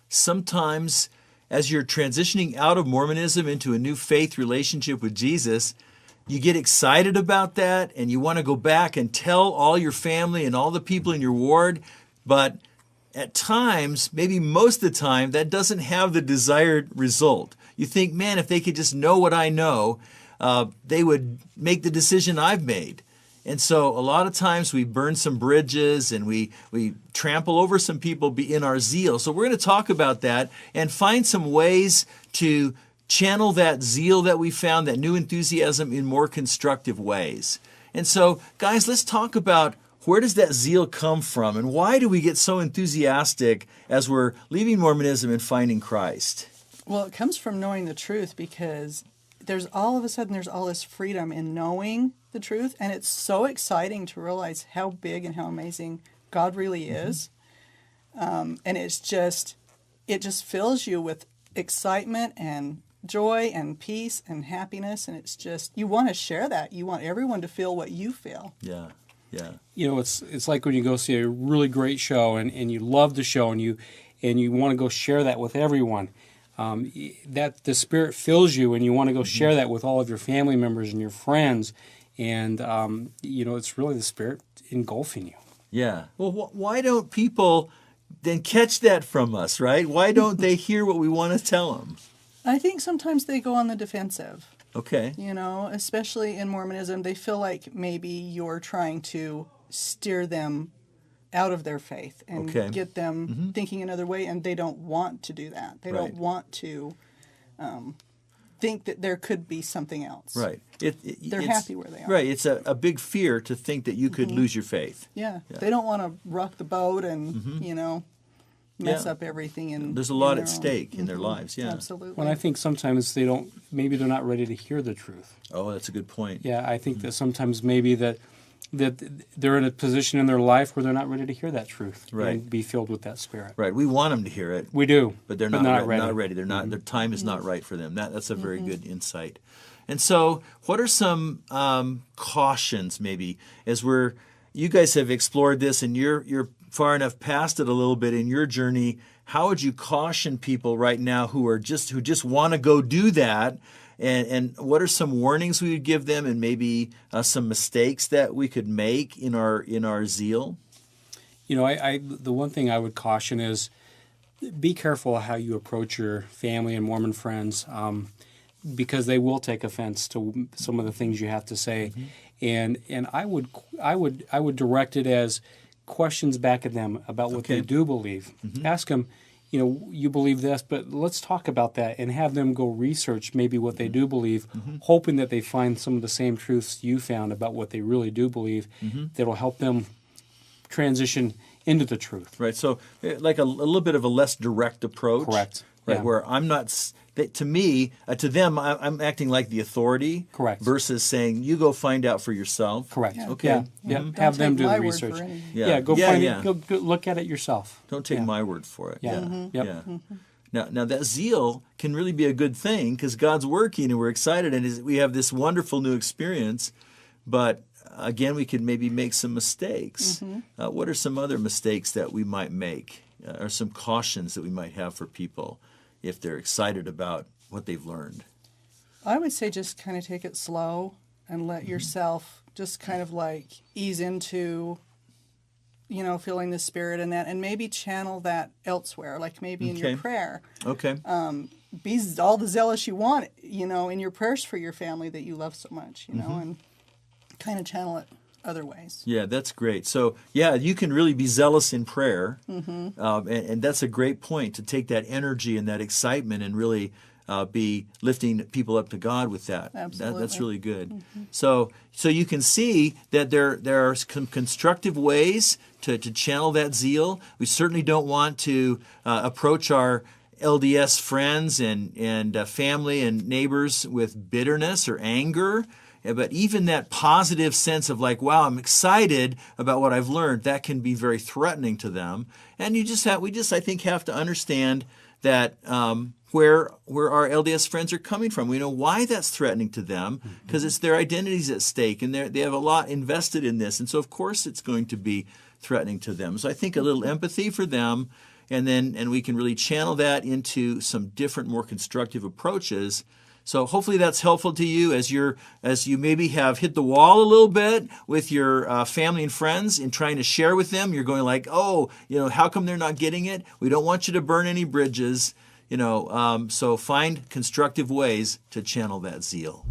sometimes as you're transitioning out of Mormonism into a new faith relationship with Jesus, you get excited about that and you want to go back and tell all your family and all the people in your ward, but at times, maybe most of the time, that doesn't have the desired result. You think, man, if they could just know what I know, they would make the decision I've made. And so a lot of times we burn some bridges and we trample over some people in our zeal. So we're going to talk about that and find some ways to channel that zeal that we found, that new enthusiasm, in more constructive ways. And so, guys, let's talk about where does that zeal come from and why do we get so enthusiastic as we're leaving Mormonism and finding Christ? Well, it comes from knowing the truth, because there's all this freedom in knowing the truth, and it's so exciting to realize how big and how amazing God really is. And it just fills you with excitement and joy and peace and happiness, and it's just, you want to share that. You want everyone to feel what you feel. Yeah. You know, it's like when you go see a really great show and you love the show and you want to go share that with everyone. That the Spirit fills you, and you want to go share that with all of your family members and your friends, and you know, it's really the Spirit engulfing you. Yeah. Well, why don't people then catch that from us, right? Why don't they hear what we want to tell them? I think sometimes they go on the defensive. Okay. You know, especially in Mormonism, they feel like maybe you're trying to steer them out of their faith and get them thinking another way, and they don't want to do that. They don't want to think that there could be something else. Right. They're happy where they are. Right. It's a big fear to think that you could lose your faith. Yeah. They don't want to rock the boat and, you know, mess up everything. There's a lot at stake in their lives. Yeah. Absolutely. When I think sometimes maybe they're not ready to hear the truth. Oh, that's a good point. Yeah, I think that sometimes maybe that they're in a position in their life where they're not ready to hear that truth and be filled with that Spirit. Right. We want them to hear it. We do. But they're not ready. They're not. Their time is not right for them. That's a very good insight. And so, what are some cautions, maybe, as you guys have explored this, and you're far enough past it a little bit in your journey? How would you caution people right now who just want to go do that? And what are some warnings we would give them, and maybe some mistakes that we could make in our zeal? You know, the one thing I would caution is be careful how you approach your family and Mormon friends, because they will take offense to some of the things you have to say, and I would direct it as questions back at them about what they do believe. Ask them, you know, you believe this, but let's talk about that, and have them go research maybe what they do believe, hoping that they find some of the same truths you found about what they really do believe that'll help them transition into the truth. Right. So like a little bit of a less direct approach. Correct. Right. Yeah. Where I'm not, to them, I'm acting like the authority. Correct. Versus saying, you go find out for yourself. Correct. Yeah. Okay. Yeah. Have them do the research. Go find it. Go look at it yourself. Don't take my word for it. Yeah. Yeah. Now that zeal can really be a good thing because God's working and we're excited and we have this wonderful new experience. But again, we could maybe make some mistakes. What are some other mistakes that we might make, or some cautions that we might have for people if they're excited about what they've learned? I would say just kind of take it slow and let yourself just kind of like ease into, you know, feeling the Spirit and that, and maybe channel that elsewhere, like maybe in your prayer. Okay. Be all the zealous you want, you know, in your prayers for your family that you love so much, you know, and kind of channel it other ways. Yeah, that's great. So, yeah, you can really be zealous in prayer, and that's a great point, to take that energy and that excitement and really be lifting people up to God with that. Absolutely. That's really good. So you can see that there are some constructive ways to channel that zeal. We certainly don't want to approach our LDS friends and family and neighbors with bitterness or anger. But even that positive sense of like, wow, I'm excited about what I've learned, that can be very threatening to them. And we just I think have to understand that where our LDS friends are coming from. We know why that's threatening to them, because it's their identities at stake, and they have a lot invested in this. And so, of course, it's going to be threatening to them. So I think a little empathy for them, and we can really channel that into some different, more constructive approaches. So hopefully that's helpful to you as you maybe have hit the wall a little bit with your family and friends in trying to share with them. You're going like, oh, how come they're not getting it? We don't want you to burn any bridges. So find constructive ways to channel that zeal.